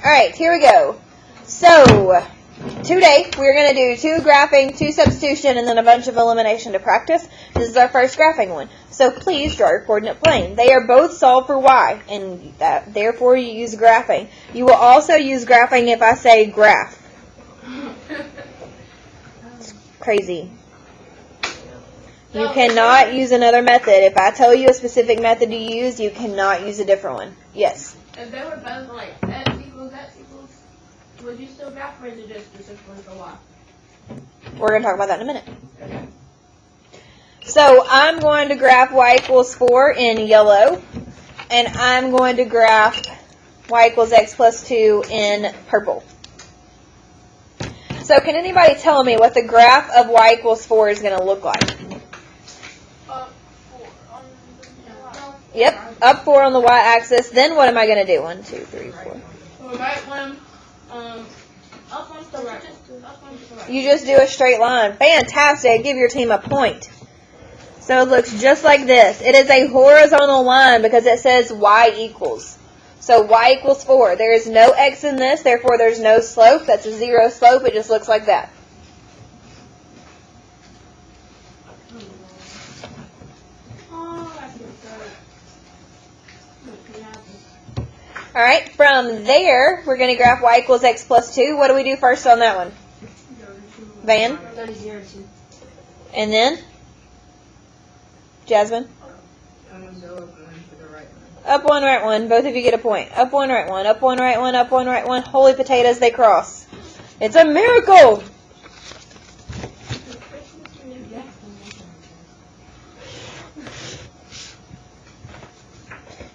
Alright, here we go. So, today we're going to do 2 graphing, 2 substitution, and then a bunch of elimination to practice. This is our first graphing one. So please draw your coordinate plane. They are both solved for y, and therefore you use graphing. You will also use graphing if I say graph. It's crazy. You cannot use another method. If I tell you a specific method to use, you cannot use a different one. Yes? If they were both like x equals, would you still graph, or is it just specifically for y? We're going to talk about that in a minute. So I'm going to graph y equals 4 in yellow, and I'm going to graph y equals x plus 2 in purple. So can anybody tell me what the graph of y equals 4 is going to look like? Yep, up 4 on the y-axis. Then what am I going to do? 1, 2, 3, 4. Right one, up one to the right. You just do a straight line. Fantastic. Give your team a point. So it looks just like this. It is a horizontal line because it says y equals. So y equals 4. There is no x in this, therefore there's no slope. That's a 0 slope. It just looks like that. Alright, from there, we're going to graph y equals x plus 2. What do we do first on that one? Van? And then? Jasmine? Up 1, right 1. Both of you get a point. Up 1, right 1. Up 1, right 1. Up 1, right 1. Holy potatoes, they cross. It's a miracle!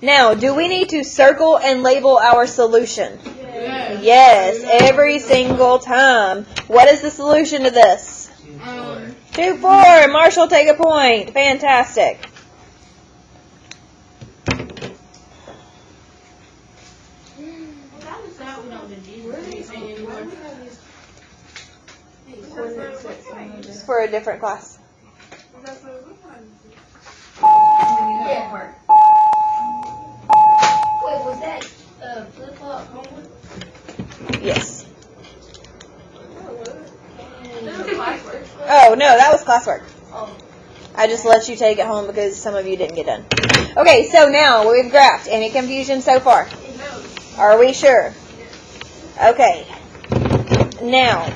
Now, do we need to circle and label our solution? Yes, every single time. What is the solution to this? 2, 4. Marshall, take a point. Fantastic. It's for a different class. Wait, was that flip-flop homework? Yes. Oh, no, that was classwork. I just let you take it home because some of you didn't get done. Okay, so now we've graphed. Any confusion so far? Are we sure? Okay. Now,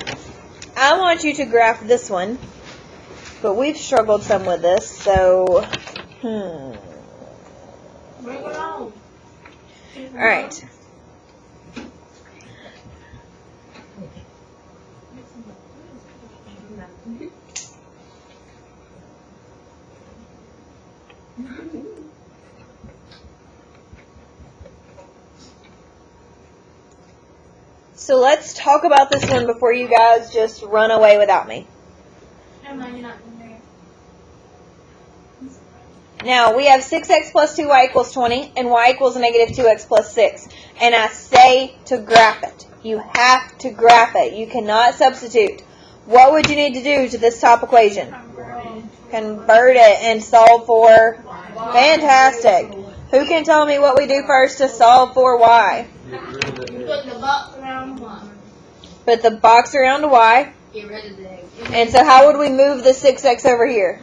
I want you to graph this one, but we've struggled some with this, so, Bring it on. Alright. So let's talk about this one before you guys just run away without me. Now, we have 6x plus 2y equals 20, and y equals negative 2x plus 6. And I say to graph it. You have to graph it. You cannot substitute. What would you need to do to this top equation? Convert it and solve for? Fantastic. Who can tell me what we do first to solve for y? Put the box around y. Put the box around y. Get rid of the egg. And so how would we move the 6x over here?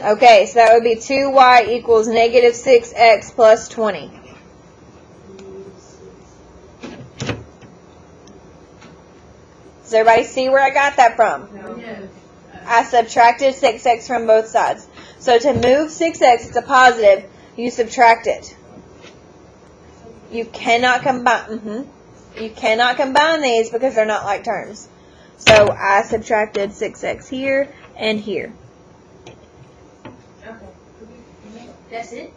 Okay, so that would be 2y equals negative 6x plus 20. Does everybody see where I got that from? No. I subtracted 6x from both sides. So to move 6x, it's a positive, you subtract it. You cannot combine. You cannot combine these because they're not like terms. So I subtracted 6x here and here. Okay. That's it?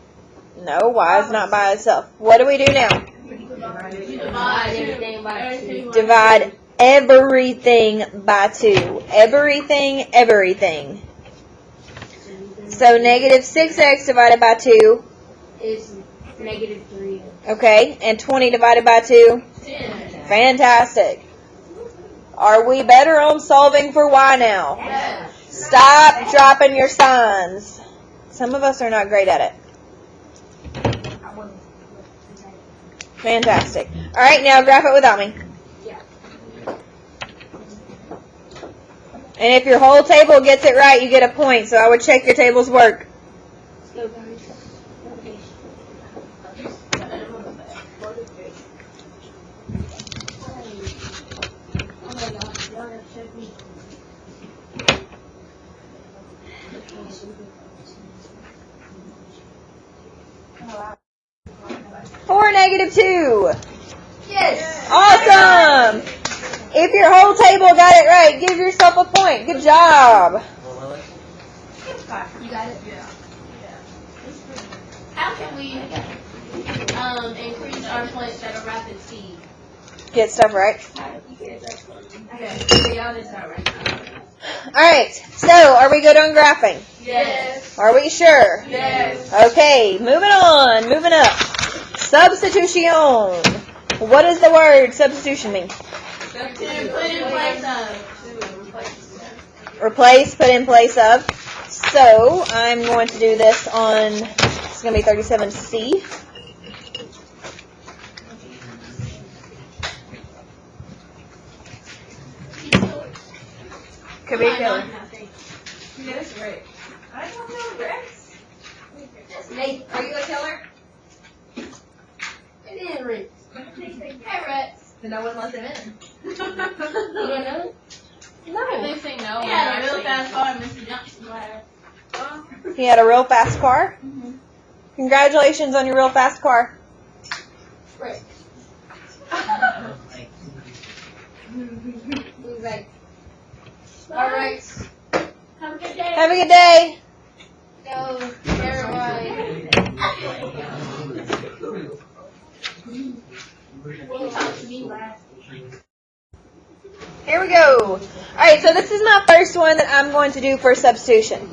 No, y is not by itself. What do we do now? Divide everything by 2. Divide everything by 2. Everything. So negative 6x divided by 2. Is negative 3. Okay, and 20 divided by 2? 10. Fantastic. Are we better on solving for y now? Yes. Stop dropping your signs. Some of us are not great at it. Fantastic. All right, now graph it without me. Yeah. And if your whole table gets it right, you get a point. So I would check your table's work. Let's go, guys. Oh my gosh, y'all have checked me. 4, -2. Yes. Awesome. If your whole table got it right, give yourself a point. Good job. You got it? Yeah. How can we increase our points at a rapid speed? Get stuff right. Okay, y'all just start right now. All right. So, are we good on graphing? Yes. Are we sure? Yes. Okay. Moving on. Moving up. Substitution. What does the word substitution mean? Put in place of. Replace, put in place of. So, I'm going to do this on, it's going to be 37C. Could be a killer. That's great. I don't know, Rex. Nate, are you a killer? It is Rex. Hey, Rex. Then I wouldn't let them in. You don't know? No. They say no. Yeah, Yeah, real fast car, Mr. Johnson. He had a real fast car. Congratulations on your real fast car. Rex. He's like, alright. Have a good day. Have a good day. No, never mind. You talked to me last. Here we go. Alright, so this is my first one that I'm going to do for substitution.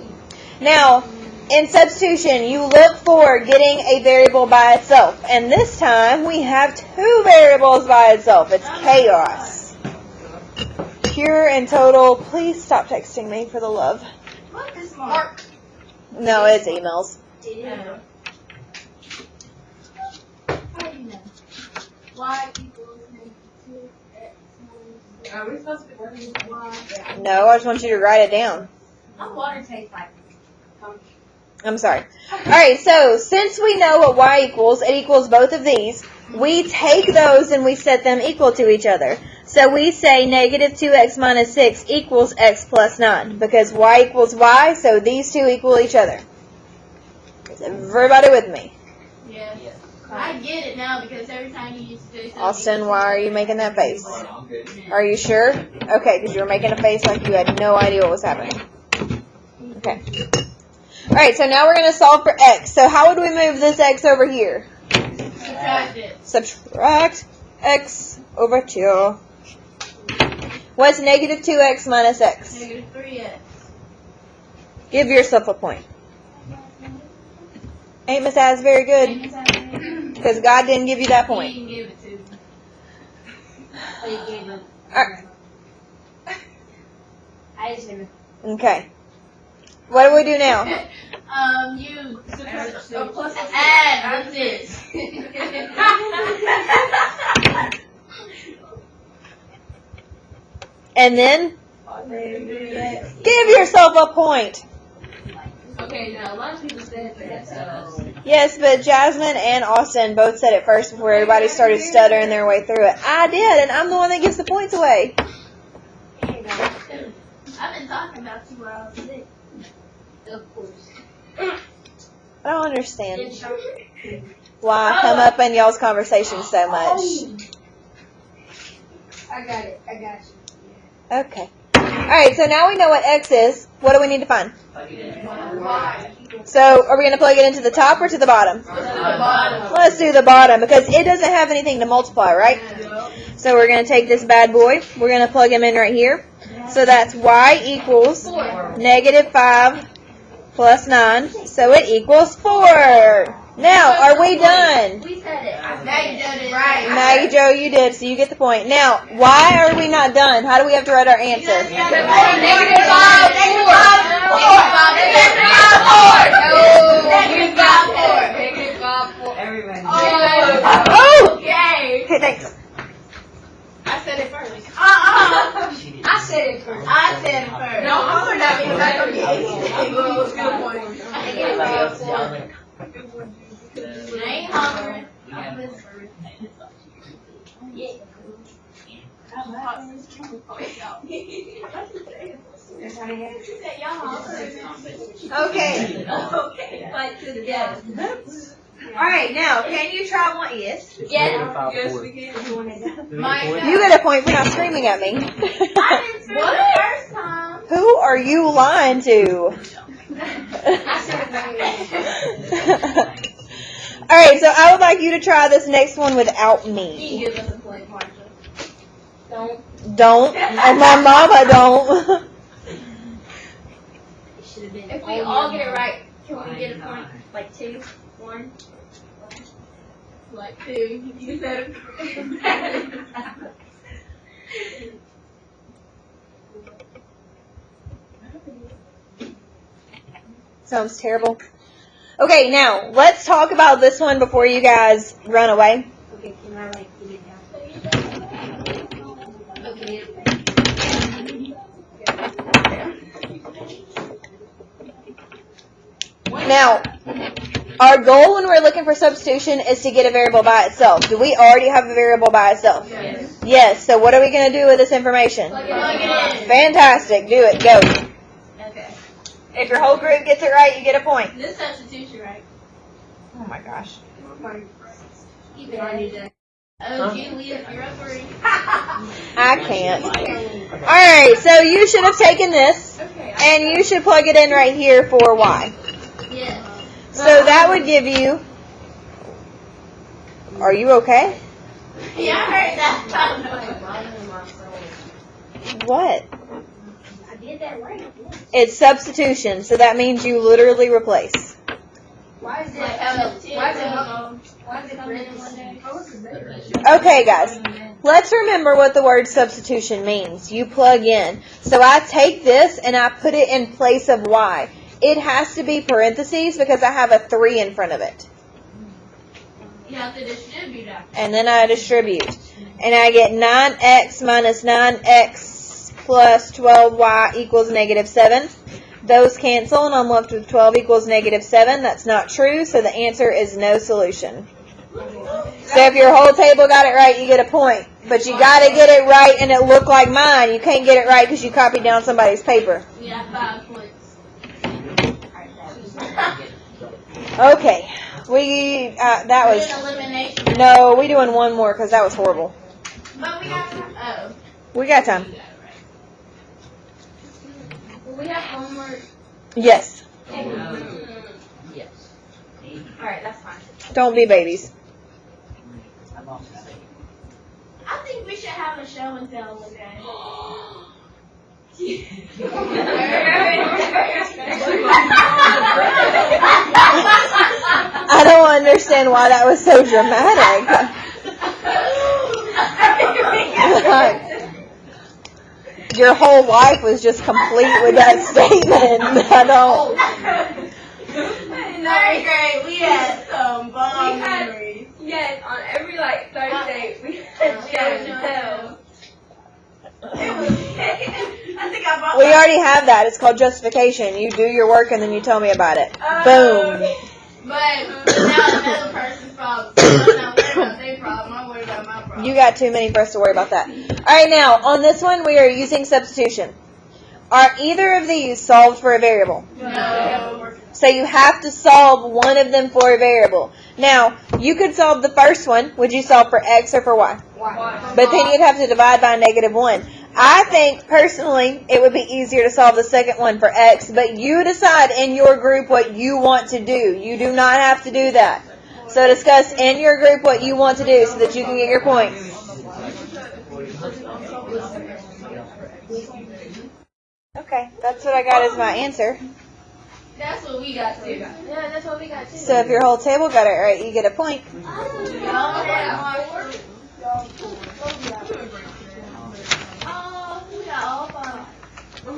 Now, in substitution, you look for getting a variable by itself. And this time, we have 2 variables by itself. It's chaos. Pure and total. Please stop texting me for the love. What is Mark? No, it's emails. Yeah. How do you know? Y equals -2x. Are we supposed to be working with Y? No, I just want you to write it down. My water tastes like. I'm sorry. Alright, so since we know what y equals, it equals both of these, we take those and we set them equal to each other. So we say -2x minus 6 equals x plus 9, because y equals y, so these two equal each other. Is everybody with me? Yes. I get it now because every time you used to do something. Austin, why are you making that face? Are you sure? Okay, because you were making a face like you had no idea what was happening. Okay. Alright, so now we're going to solve for x. So how would we move this x over here? Subtract it. Subtract x over 2. What's -2x minus x? -3x. Give yourself a point. Ain't Miss Az very good? Because God didn't give you that He point. didn't give it to me. They gave him. Alright. I just never. Okay. What do we do now? You plus add with this. And then give yourself a point. Okay, now a lot of people said that. Yes, but Jasmine and Austin both said it first before everybody started stuttering their way through it. I did, and I'm the one that gives the points away. I've been talking about you while I was sick. Of course. I don't understand why I come up in y'all's conversation so much. I got it. I got you. Okay. Alright, so now we know what x is. What do we need to find? So, are we going to plug it into the top or to the bottom? Let's do the bottom, because it doesn't have anything to multiply, right? So we're going to take this bad boy. We're going to plug him in right here. So that's y equals -5 plus 9. So it equals 4. Now, are we done? We said it. Maggie did it right. Maggie Joe, you did, so you get the point. Now, why are we not done? How do we have to write our answer? Oh! Okay. Like together. All right. Now, can you try one? Yes. Yes. Yes, we can. You get a point for not screaming at me. I didn't scream the first time. Who are you lying to? All right. So I would like you to try this next one without me. You give us a point, Marsha. Don't. And my mama don't. If we all get it right, can we get a point? Like 2, 1? Like 2. You said it. Sounds terrible. Okay, now let's talk about this one before you guys run away. Okay, can I like put it down? Okay. Now, our goal when we're looking for substitution is to get a variable by itself. Do we already have a variable by itself? Yes. Yes. So what are we going to do with this information? Plug it in. Fantastic. Do it. Go. Okay. If your whole group gets it right, you get a point. This substitution, right? Oh my gosh. Keep it on you, Jack. Oh, Julia, you're up already. I can't. All right. So you should have taken this, Okay. and you should plug it in right here for y. Yes. So that would give you. Are you okay? Yeah, I heard that. What? I did that right. It's substitution, so that means you literally replace. Why is it Okay, guys. Let's remember what the word substitution means. You plug in. So I take this and I put it in place of y. It has to be parentheses because I have a 3 in front of it. You have to distribute that. And then I distribute. And I get 9x minus 9x plus 12y equals negative 7. Those cancel, and I'm left with 12 equals negative 7. That's not true, so the answer is no solution. So if your whole table got it right, you get a point. But you got to get it right and it look like mine. You can't get it right because you copied down somebody's paper. Yeah, 5 points. Okay. That was... Elimination. No, we doing one more because that was horrible. But we got time. We got time. We have homework. Yes. Yes. Alright, that's fine. Don't be babies. I think we should have a show and tell one day. I don't understand why that was so dramatic. Your whole life was just complete with that statement. I don't. In 3rd grade, we had some bomb memories. Yes, on every Thursday we had show and tell. I think I bought We already have that. It's called justification. You do your work and then you tell me about it. Boom. But now another person's problem. I'm not worried about their problem. I'm worried about my problem. You got too many for us to worry about that. All right, now, on this one, we are using substitution. Are either of these solved for a variable? No. So you have to solve one of them for a variable. Now, you could solve the first one. Would you solve for x or for y? But then you'd have to divide by -1. I think, personally, it would be easier to solve the second one for x, but you decide in your group what you want to do. You do not have to do that. So discuss in your group what you want to do so that you can get your points. Okay, that's what I got as my answer. That's what we got too. Yeah, that's what we got too. So if your whole table got it right, you get a point.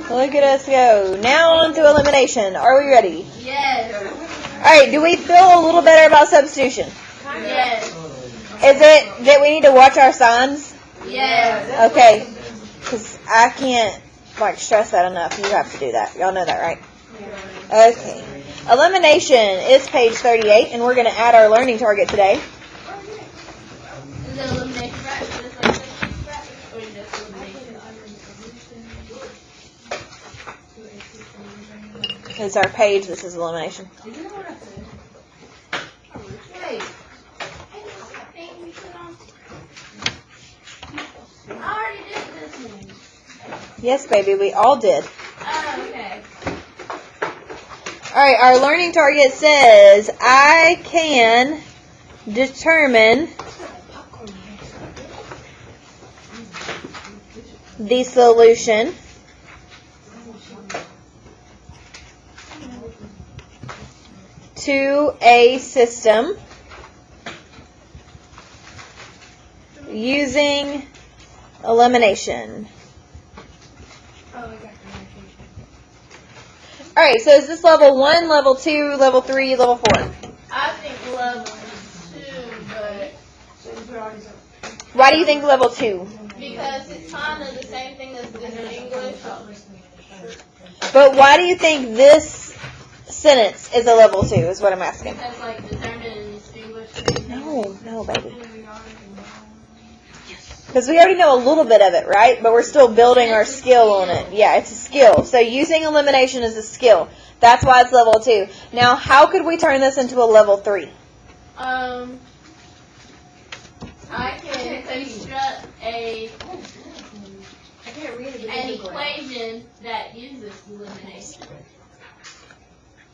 Look at us go. Now on to elimination. Are we ready? Yes. All right, do we feel a little better about substitution? Yes. Is it that we need to watch our signs? Yes. Okay, because I can't stress that enough. You have to do that. Y'all know that, right? Okay. Elimination is page 38, and we're going to add our learning target today. Is it elimination practice? Or just elimination? It's our page. This is elimination. Did you know what I said? Wait. I think we put on. I already did this one. Yes, baby, we all did. Oh, okay. All right, our learning target says I can determine the solution to a system using elimination. All right, so is this level 1, level 2, level 3, level 4? I think level 2, but Why do you think level 2? because it's kind of the same thing as this in English. But why do you think this sentence is a level 2 is what I'm asking. Because like determine English. No, baby. Because we already know a little bit of it, right? But we're still building our skill on it. Yeah, it's a skill. So using elimination is a skill. That's why it's level 2. Now, how could we turn this into a level 3? I can construct an equation that uses elimination.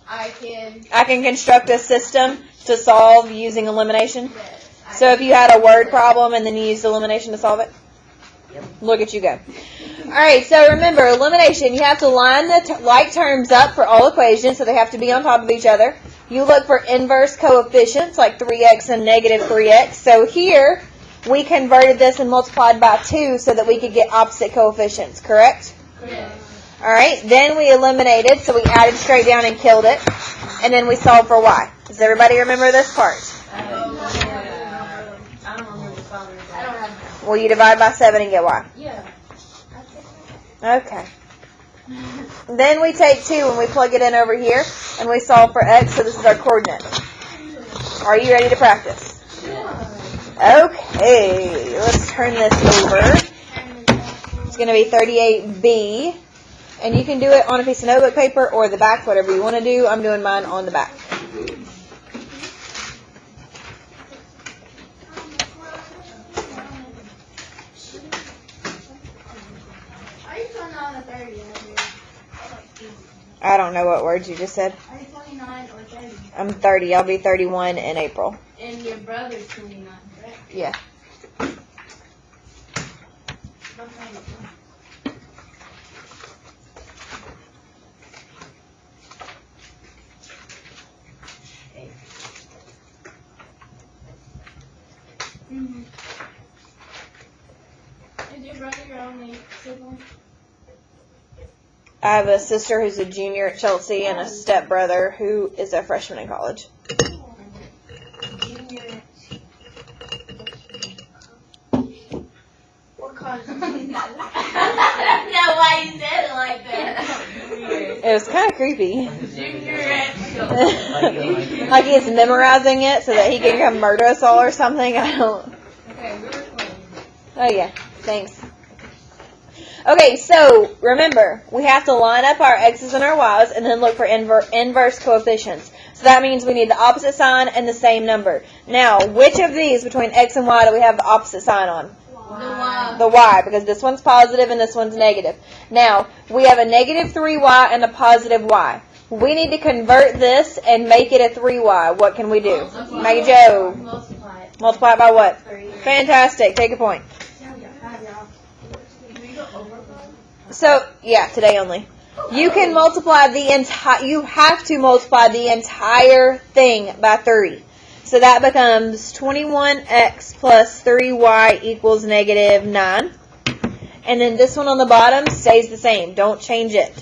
I can construct a system to solve using elimination. Yes. So if you had a word problem and then you used elimination to solve it? Look at you go. Alright, so remember, elimination, you have to line the like terms up for all equations, so they have to be on top of each other. You look for inverse coefficients, like 3x and negative 3x. So here, we converted this and multiplied by 2 so that we could get opposite coefficients, correct? Yes. Alright, then we eliminated, so we added straight down and killed it. And then we solved for y. Does everybody remember this part? Well, you divide by 7 and get y. Yeah. Okay. Then we take 2 and we plug it in over here, and we solve for x, so this is our coordinate. Are you ready to practice? Okay, let's turn this over. It's going to be 38B, and you can do it on a piece of notebook paper or the back, whatever you want to do. I'm doing mine on the back. I don't know what words you just said. Are you 29 or 30? I'm 30. I'll be 31 in April. And your brother's 29, correct? Yeah. Mm-hmm. Is your brother your only sibling? I have a sister who's a junior at Chelsea and a stepbrother who is a freshman in college. What college is that? I don't know why you said it like that. It was kind of creepy. Junior at Chelsea. Like he's memorizing it so that he can come murder us all or something. I don't. Okay, we're recording. Oh yeah, thanks. Okay, so remember, we have to line up our x's and our y's and then look for inverse coefficients. So that means we need the opposite sign and the same number. Now, which of these between x and y do we have the opposite sign on? The Y. The y, because this one's positive and this one's negative. Now, we have a negative 3y and a positive y. We need to convert this and make it a 3y. What can we do? Multiply. Make it Joe. Multiply it. Multiply it by what? 3. Fantastic. Take a point. So, yeah, today only. You can multiply the entire, you have to multiply the entire thing by 3. So that becomes 21x plus 3y equals negative 9. And then this one on the bottom stays the same. Don't change it.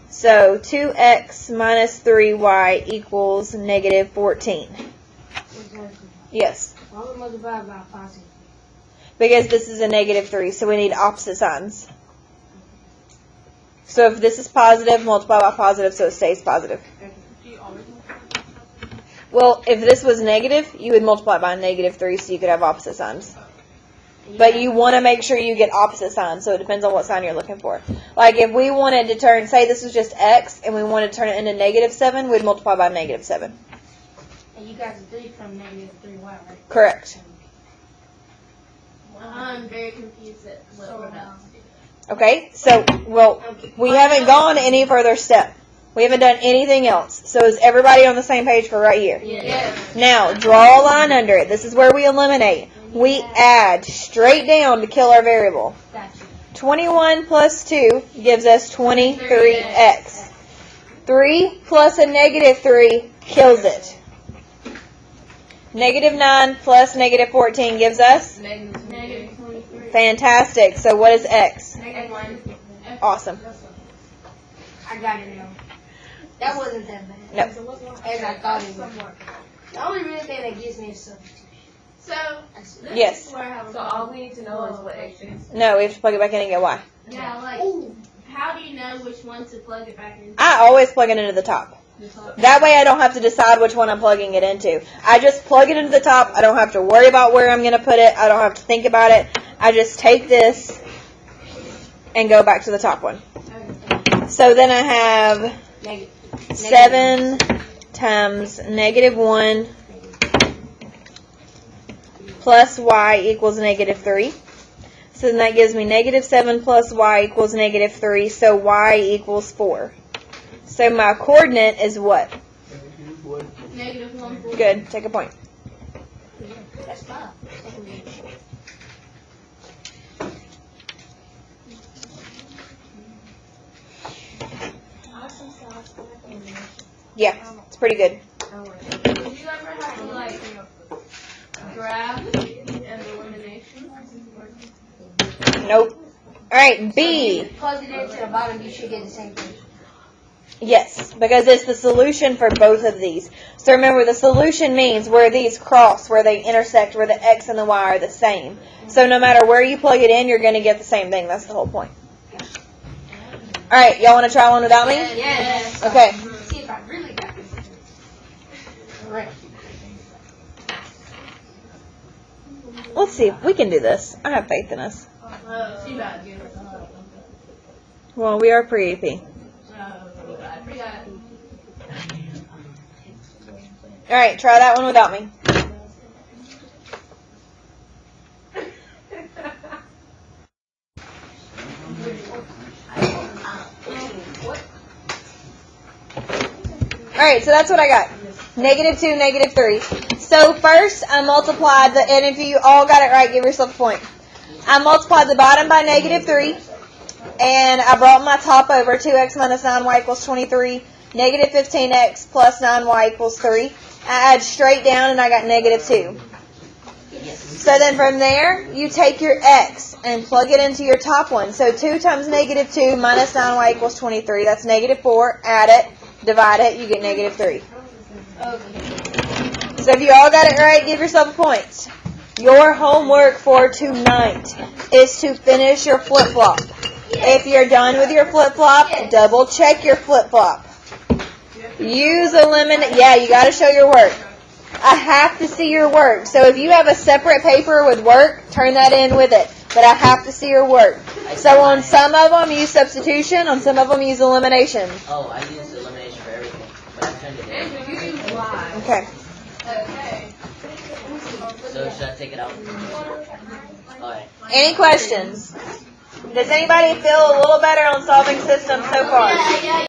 So 2x minus 3y equals negative 14. Yes. Why would multiply by positive? Because this is a negative 3, so we need opposite signs. So if this is positive, multiply by positive so it stays positive. Well, if this was negative, you would multiply by negative 3 so you could have opposite signs. But you want to make sure you get opposite signs, so it depends on what sign you're looking for. Like if we wanted to turn, say this was just x, and we wanted to turn it into -7, we'd multiply by -7. And you got the 3 from -3y, right? Correct. I'm very confused at what we're about to do. Okay, so, well, we haven't gone any further step. We haven't done anything else. So is everybody on the same page for right here? Yes. Now, draw a line under it. This is where we eliminate. We add straight down to kill our variable. Gotcha. 21 plus 2 gives us 23x. 3 plus a -3 kills it. -9 plus -14 gives us? -23. Fantastic. So what is x? -1. Awesome. I got it now. That wasn't that bad. No. As I thought it was. The only real thing that gives me is substitution. So, this Yes. is where I have a So all we need to know is what x is. No, we have to plug it back in and get y. Yeah, like, how do you know which one to plug it back into? I always plug it into the top. That way I don't have to decide which one I'm plugging it into. I just plug it into the top. I don't have to worry about where I'm going to put it. I don't have to think about it. I just take this and go back to the top one. So then I have 7 times -1 plus y equals -3. So then that gives me -7 plus y equals -3. So y equals 4. So my coordinate is what? -1. Good. Take a point. That's 5. Yeah, it's pretty good. Did you ever have to, like, grab an elimination? Nope. All right, B. Plug it into the bottom, you should get the same thing. Yes, because it's the solution for both of these. So remember, the solution means where these cross, where they intersect, where the x and the y are the same. So no matter where you plug it in, you're going to get the same thing. That's the whole point. All right, y'all want to try one without me? Yes. Okay. See if I really got this. Correct. Let's see if we can do this. I have faith in us. She about to get it. Well, we are pre-AP. I forgot. All right, try that one without me. All right, so that's what I got. -2, -3. So first, I multiplied the, and if you all got it right, give yourself a point. I multiplied the bottom by -3, and I brought my top over. 2x minus 9y equals 23. -15x plus 9y equals 3. I add straight down, and I got -2. So then from there, you take your x and plug it into your top one. So 2 times -2 minus 9y equals 23. That's -4. Add it, divide it, you get -3. So if you all got it right, give yourself a point. Your homework for tonight is to finish your flip-flop. If you're done with your flip-flop, double check your flip-flop. Use eliminate. Yeah, you got to show your work. I have to see your work. So if you have a separate paper with work, turn that in with it. But I have to see your work. So on some of them, use substitution. On some of them, use elimination. Oh, I use elimination for everything, but I turned it in. And you use Y. Okay. Okay. So should I take it out? Alright. Any questions? Does anybody feel a little better on solving systems so far?